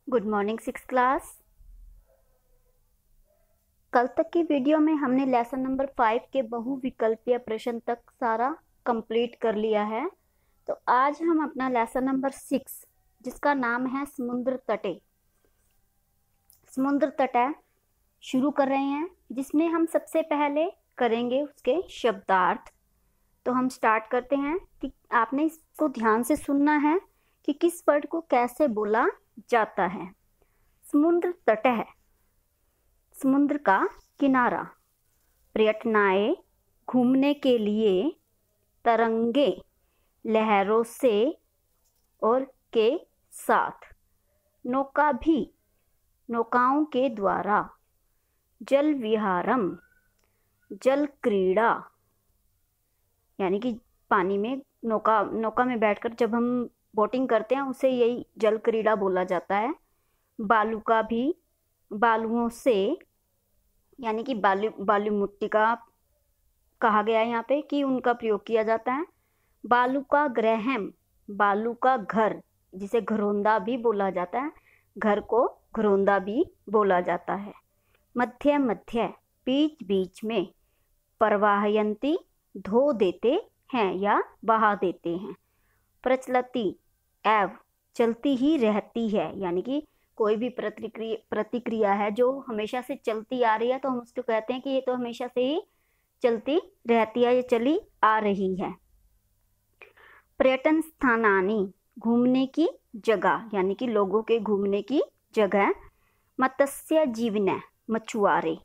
Good morning six class. कल तक की वीडियो में हमने लेसन नंबर 5 के बहुविकल्पीय प्रश्न तक सारा कंप्लीट कर लिया है। तो आज हम अपना लेसन नंबर 6 जिसका नाम है समुद्र तटे शुरू कर रहे हैं, जिसमें हम सबसे पहले करेंगे उसके शब्दार्थ। तो हम स्टार्ट करते हैं कि आपने इसको ध्यान से सुनना है कि किस वर्ड को कैसे बोला जाता है। समुद्र तट है, समुद्र का किनारा। पर्यटनाए, घूमने के लिए। तरंगे, लहरों से और के साथ। नौका भी, नौकाओं के द्वारा। जल विहारम, जल क्रीड़ा, यानी कि पानी में नौका में बैठकर जब हम बोटिंग करते हैं उसे यही जल क्रीड़ा बोला जाता है। बालू का भी, बालुओं से, यानी कि बालू मिट्टी का कहा गया है यहाँ पे कि उनका प्रयोग किया जाता है। बालू का ग्रहम, बालू का घर, जिसे घरोंदा भी बोला जाता है, घर को घरोंदा भी बोला जाता है। मध्य मध्य, बीच बीच में। प्रवाहयंती, धो देते हैं या बहा देते हैं। प्रचलती, एव, चलती ही रहती है, यानी कि कोई भी प्रतिक्रिया है जो हमेशा से चलती आ रही है तो हम उसको कहते हैं कि ये तो हमेशा से ही चलती रहती है, ये चली आ रही है। पर्यटन स्थानानि, घूमने की जगह, यानी कि लोगों के घूमने की जगह। मत्स्य जीवन, मछुआरे,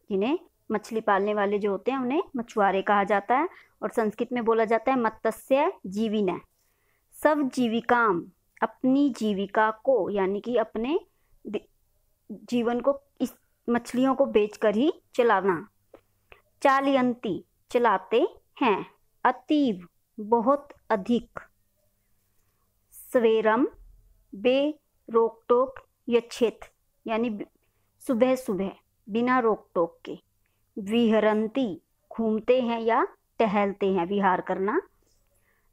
जिन्हें मछली पालने वाले जो होते हैं उन्हें मछुआरे कहा जाता है और संस्कृत में बोला जाता है मत्स्य जीविन। सब जीविकाम, अपनी जीविका को, यानी कि अपने जीवन को इस मछलियों को बेचकर ही चलाना। चालयंती, चलाते हैं। अतीव, बहुत अधिक। सवेरम, बे रोक टोक यच्छेत, यानी सुबह सुबह बिना रोक टोक के। विहरंती, घूमते हैं या टहलते हैं, विहार करना।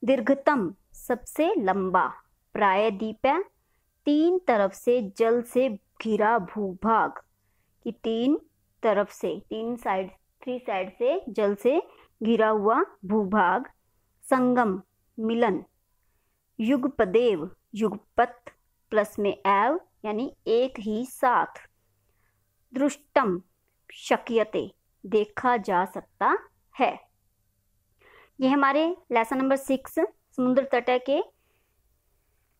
दीर्घतम, सबसे लंबा। प्रायद्वीप, तीन तरफ से जल से घिरा भूभाग, कि तीन तरफ से, थ्री साइड से जल से घिरा हुआ भूभाग। संगम, मिलन। युगपदेव, युगपत प्लस में एव, यानी एक ही साथ। दृष्टम, शक्यते, देखा जा सकता है। ये हमारे लेसन नंबर 6 समुद्र तट के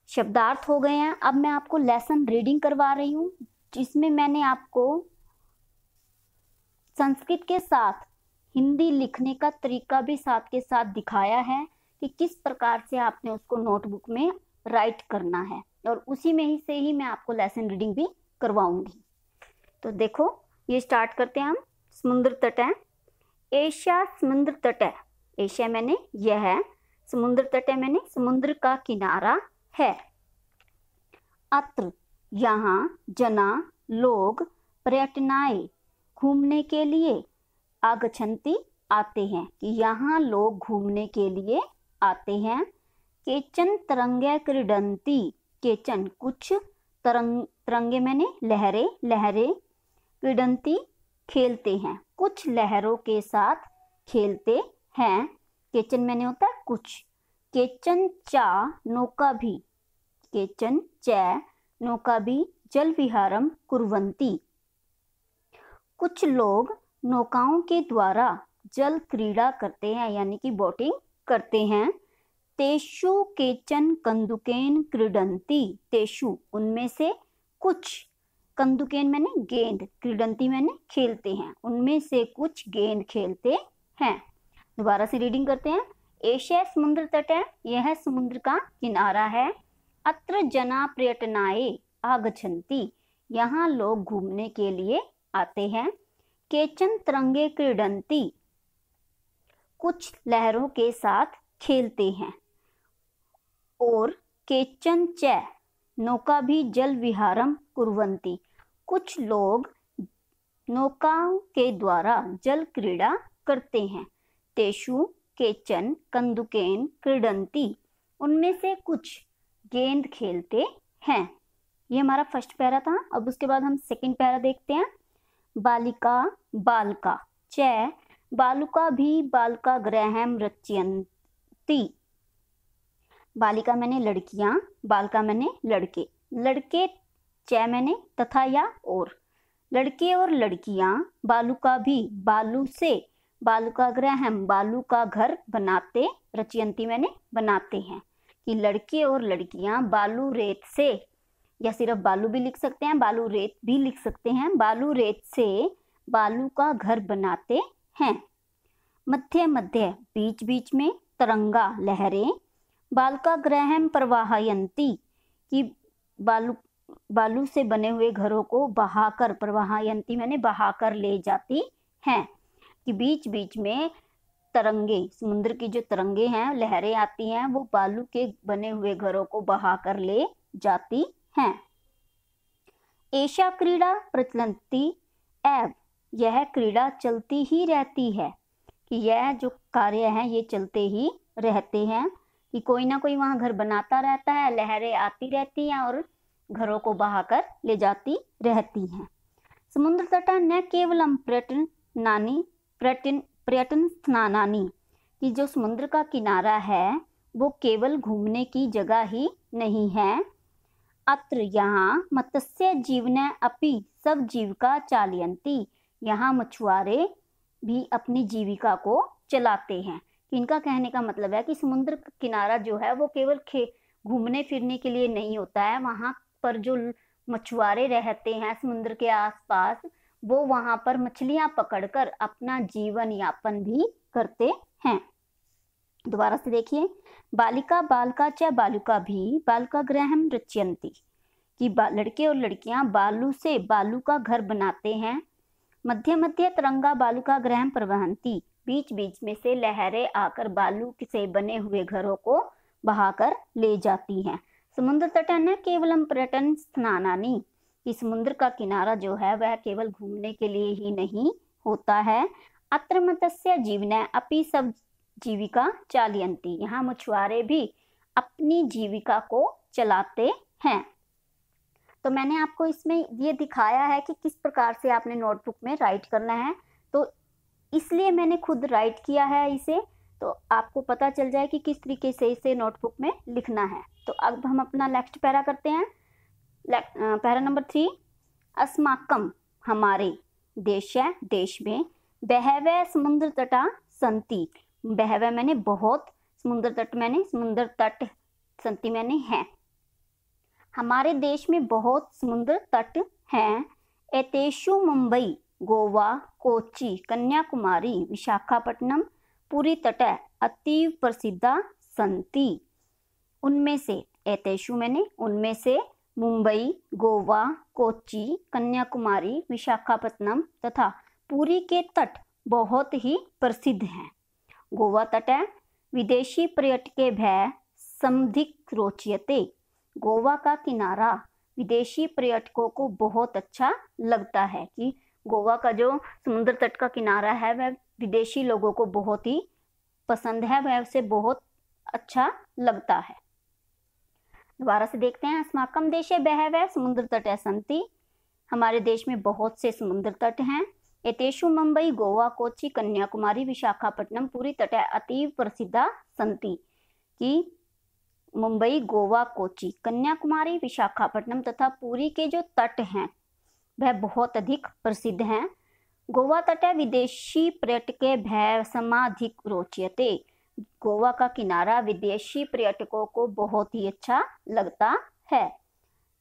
शब्दार्थ हो गए हैं। अब मैं आपको लेसन रीडिंग करवा रही हूँ, जिसमें मैंने आपको संस्कृत के साथ हिंदी लिखने का तरीका भी साथ के साथ दिखाया है कि किस प्रकार से आपने उसको नोटबुक में राइट करना है, और उसी में ही से ही मैं आपको लेसन रीडिंग भी करवाऊंगी। तो देखो, ये स्टार्ट करते हैं हम। समुद्र तट है। एशिया समुद्र तट है, एशिया मैंने यह है, समुद्र तट है मैंने समुद्र का किनारा है। अत्र, यहाँ। जना, लोग। पर्यटनाए, घूमने के लिए। आगच्छन्ति, आते हैं, कि यहाँ लोग घूमने के लिए आते हैं। केचन तरंगे क्रीडन्ति, केचन कुछ, तरंगे मैंने लहरें, क्रीडन्ति खेलते हैं, कुछ लहरों के साथ खेलते हैं। केचन मैंने होता है कुछ। केचन चा, नौका भी, केचन च, नौका भी। जल विहारम कुर्वन्ति, कुछ लोग नौकाओं के द्वारा जल क्रीड़ा करते हैं, यानी कि बोटिंग करते हैं। तेषु केचन कंदुकेन क्रीडन्ति, तेषु, उनमें से कुछ। कंदुकेन मैंने गेंद, क्रीडन्ति मैंने खेलते हैं, उनमें से कुछ गेंद खेलते हैं। दोबारा से रीडिंग करते हैं। एशिया समुद्र तट है, यह समुद्र का किनारा है। अत्र जना पर्यटनाए आगच्छन्ति, यहाँ लोग घूमने के लिए आते हैं। केचन तरंगे क्रीडन्ति, कुछ लहरों के साथ खेलते हैं। और केचन च, नौका भी जल विहारम कुर्वन्ति, कुछ लोग नौकाओं के द्वारा जल क्रीड़ा करते हैं। तेषु केचन कंदुकेन क्रीडन्ति, उनमें से कुछ गेंद खेलते हैं। ये हमारा फर्स्ट पैरा था। अब उसके बाद हम सेकंड पैरा देखते हैं। बालिका बालका च बालुका भी बालका ग्रहम रचयन्ति। बालिका मैंने लड़कियां, बालका मैंने लड़के, लड़के च मैंने तथा या और, लड़के और लड़कियां बालुका भी बालू से, बालुका ग्रहम बालू का घर बनाते, रचयन्ति मैंने बनाते हैं। कि लड़के और लड़कियां बालू रेत से, या सिर्फ बालू भी लिख सकते हैं, बालू रेत भी लिख सकते हैं, बालू रेत से बालू का घर बनाते हैं। मध्य मध्य बीच बीच में, तरंगा लहरें, बालका ग्रहम प्रवाहयन्ति कि बालू से बने हुए घरों को बहाकर, प्रवाहयन्ति मैंने बहाकर ले जाती हैं। कि बीच बीच में तरंगे, समुद्र की जो तरंगे हैं, लहरें आती हैं, वो बालू के बने हुए घरों को बहाकर ले जाती हैं। एषा क्रीड़ा प्रचलन्ति एव, यह क्रीड़ा चलती ही रहती है। कि यह जो कार्य है ये चलते ही रहते हैं। कि कोई ना कोई वहां घर बनाता रहता है, लहरें आती रहती हैं और घरों को बहाकर ले जाती रहती हैं। समुद्र तट न केवलम पर्यटन स्थानानि, कि जो समुद्र का किनारा है वो केवल घूमने की जगह ही नहीं है। अत्र यहाँ मत्स्य जीवन अपि सब जीविका चालयन्ति, यहाँ मछुआरे भी अपनी जीविका को चलाते हैं। इनका कहने का मतलब है कि समुद्र किनारा जो है वो केवल घूमने फिरने के लिए नहीं होता है, वहां पर जो मछुआरे रहते हैं समुद्र के आसपास, वो वहां पर मछलियां पकड़कर अपना जीवन यापन भी करते हैं। दोबारा से देखिए, बालिका बालका च बालुका भी बालका ग्रहम रचयन्ति, कि लड़के और लड़कियां बालू से बालू का घर बनाते हैं। मध्य मध्य तरंगा बालुका ग्रहम प्रवहन्ति, बीच बीच में से लहरें आकर बालू से बने हुए घरों को बहाकर ले जाती हैं। समुद्र तट न केवलम पर्यटन स्थानानि, कि समुद्र का किनारा जो है वह केवल घूमने के लिए ही नहीं होता है। अत्र मत्स्य जीवन अपि सब जीविका चालयन्ति, यहाँ मछुआरे भी अपनी जीविका को चलाते हैं। तो मैंने आपको इसमें ये दिखाया है कि किस प्रकार से आपने नोटबुक में राइट करना है, तो इसलिए मैंने खुद राइट किया है इसे, तो आपको पता चल जाए कि किस तरीके से इसे नोटबुक में लिखना है। तो अब हम अपना नेक्स्ट पैरा करते हैं। पैरा नंबर 3, अस्माकम हमारे, देश है देश में, बहवः समुद्र तटा सन्ति, बहवः मैंने बहुत, समुद्र तट मैंने समुद्र तट, सन्ति मैंने है। हमारे देश में बहुत समुद्र तट हैं। एतेषु मुंबई गोवा कोच्चि कन्याकुमारी विशाखापट्टनम पुरी तट अतीव प्रसिद्धा सन्ति। उनमें से, एतेषु मैंने उनमें से, मुंबई गोवा कोच्चि कन्याकुमारी विशाखापट्टनम तथा पुरी के तट बहुत ही प्रसिद्ध हैं। गोवा तट विदेशी पर्यटके भय समधिक रोचयते, गोवा का किनारा विदेशी पर्यटकों को बहुत अच्छा लगता है। कि गोवा का जो समुद्र तट का किनारा है वह विदेशी लोगों को बहुत ही पसंद है, वह उसे बहुत अच्छा लगता है। दोबारा से देखते हैं, अस्माकम देशे बहवः समुद्र तटः सन्ति, हमारे देश में बहुत से समुद्र तट हैं। एतेषु मुंबई गोवा कोच्चि कन्याकुमारी विशाखापट्टनम पुरी तटः अतीव प्रसिद्धा सन्ति, कि मुंबई गोवा कोच्चि कन्याकुमारी विशाखापट्टनम तथा पुरी के जो तट हैं वह बहुत अधिक प्रसिद्ध हैं। गोवा तट विदेशी पर्यटके भय समाधिक रोचयते, गोवा का किनारा विदेशी पर्यटकों को बहुत ही अच्छा लगता है।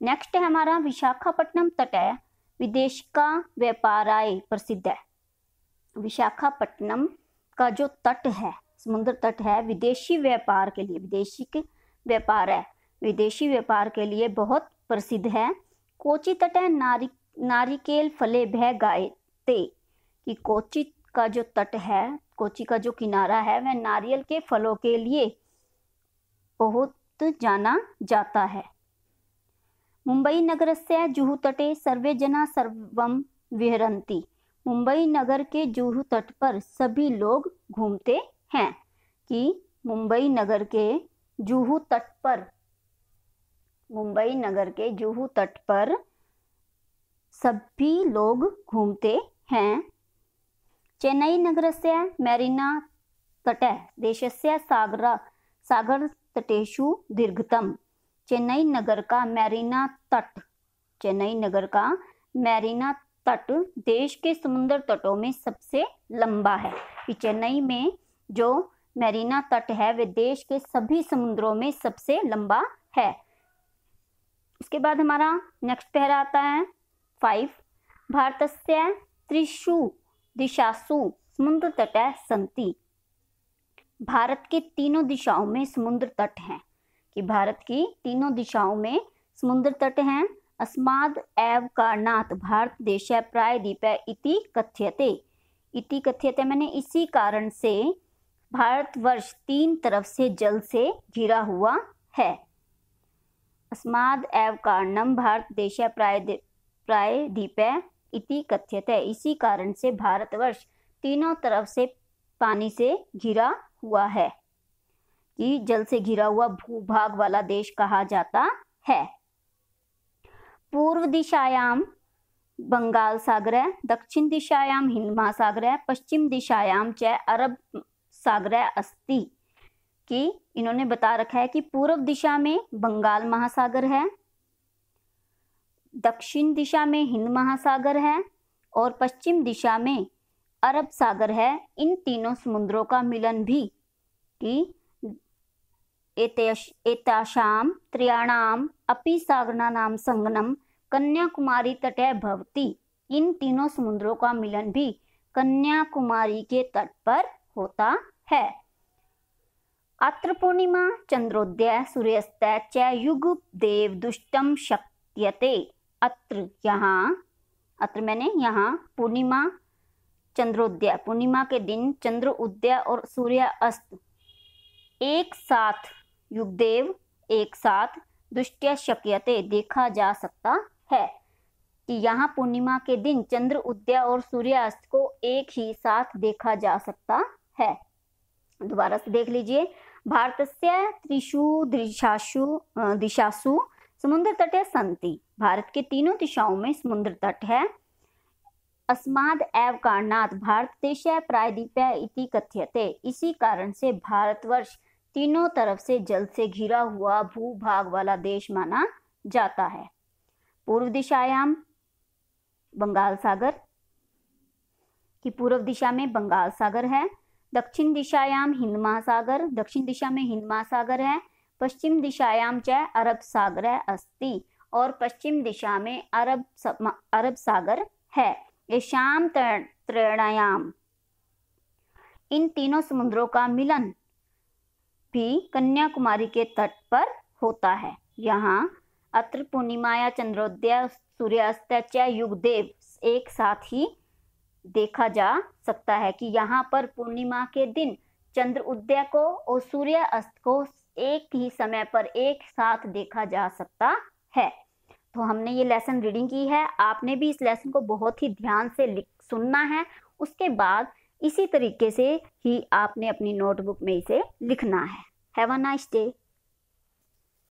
नेक्स्ट है हमारा विशाखापट्टनम तट विदेश का व्यापाराय प्रसिद्ध है। विशाखापट्टनम का जो तट है, समुद्र तट है, विदेशी व्यापार के लिए, विदेशी व्यापार है, विदेशी व्यापार के लिए बहुत प्रसिद्ध है। कोच्चि तट नारिकेल फले भय गायते, कि कोच्चि का जो तट है, कोच्चि का जो किनारा है वह नारियल के फलों के लिए बहुत जाना जाता है। मुंबई नगरस्य जुहू तटे सर्वे जना सर्वम विहरन्ति, मुंबई नगर के जुहू तट पर सभी लोग घूमते हैं। कि मुंबई नगर के जुहू तट पर मुंबई नगर के जुहू तट पर सभी लोग घूमते हैं। चेन्नई नगरस्य मेरीना तटे देशस्य सागरतटेषु दीर्घतम। चेन्नई नगर का मेरीना तट देश के समुद्र तटों में सबसे लंबा है। कि चेन्नई में जो मेरीना तट है वे देश के सभी समुद्रों में सबसे लंबा है। इसके बाद हमारा नेक्स्ट पैरा आता है 5। भारतस्य त्रिषु दिशासु समुद्र तटः सन्ति। भारत के तीनों दिशाओं में समुद्र तट हैं। कि भारत की तीनों दिशाओं में समुद्र तट हैं। अस्माद् एव कारणात् भारत देशः प्रायद्वीपः इति कथ्यते। इति कथ्यते मैंने इसी कारण से भारतवर्ष 3 तरफ से जल से घिरा हुआ है। अस्माद् एव कारणम भारत देशः प्रायद्वीपः इति कथ्यते। इसी कारण से भारतवर्ष तीनों तरफ से पानी से घिरा हुआ है। कि जल से घिरा हुआ भूभाग वाला देश कहा जाता है। पूर्व दिशायां बंगाल सागर है, दक्षिण दिशायां हिंद महासागर है, पश्चिम दिशायां च अरब सागर अस्ति। कि इन्होंने बता रखा है कि पूर्व दिशा में बंगाल महासागर है, दक्षिण दिशा में हिंद महासागर है और पश्चिम दिशा में अरब सागर है। इन तीनों समुद्रों का मिलन भी कि एतासां त्रयाणाम अपि सागराणां संगमम कन्याकुमारी तटे भवति। इन तीनों समुद्रों का मिलन भी कन्याकुमारी के तट पर होता है। अत्र पूर्णिमा चंद्रोदय सूर्यास्त च युगदेव दुष्टम शक्यते। अत्र यहाँ, अत्र मैंने यहाँ पूर्णिमा चंद्रोदय, पूर्णिमा के दिन चंद्र उदय और सूर्य अस्त एक साथ, युगदेव एक साथ, दुष्ट्य शक्यते देखा जा सकता है। कि यहाँ पूर्णिमा के दिन चंद्र उदय और सूर्यास्त को एक ही साथ देखा जा सकता है। दोबारा से देख लीजिए। भारतस्य त्रिषु दिशासु समुद्र तटे सन्ति। भारत के तीनों दिशाओं में समुद्र तट है। अस्माद् एव कारणात् भारत देशः प्रायद्वीपः इति कथ्यते। इसी कारण से भारतवर्ष तीनों तरफ से जल से घिरा हुआ भूभाग वाला देश माना जाता है। पूर्व दिशायां बंगाल सागर, की पूर्व दिशा में बंगाल सागर है, दक्षिण दिशायां हिंद महासागर, दक्षिण दिशा में हिंद महासागर है, पश्चिम दिशायां च अरब सागर अस्ति और पश्चिम दिशा में अरब सागर है। येषां त्रयाणाम, इन तीनों समुद्रों का मिलन भी कन्याकुमारी के तट पर होता है। यहाँ अत्र पूर्णिमाया चंद्रोदय सूर्यास्त च युगदेव एक साथ ही देखा जा सकता है। कि यहाँ पर पूर्णिमा के दिन चंद्र उदय को और सूर्य अस्त को एक ही समय पर एक साथ देखा जा सकता है। तो हमने ये लेसन रीडिंग की है। आपने भी इस लेसन को बहुत ही ध्यान से सुनना है। उसके बाद इसी तरीके से ही आपने अपनी नोटबुक में इसे लिखना है। Have a nice day.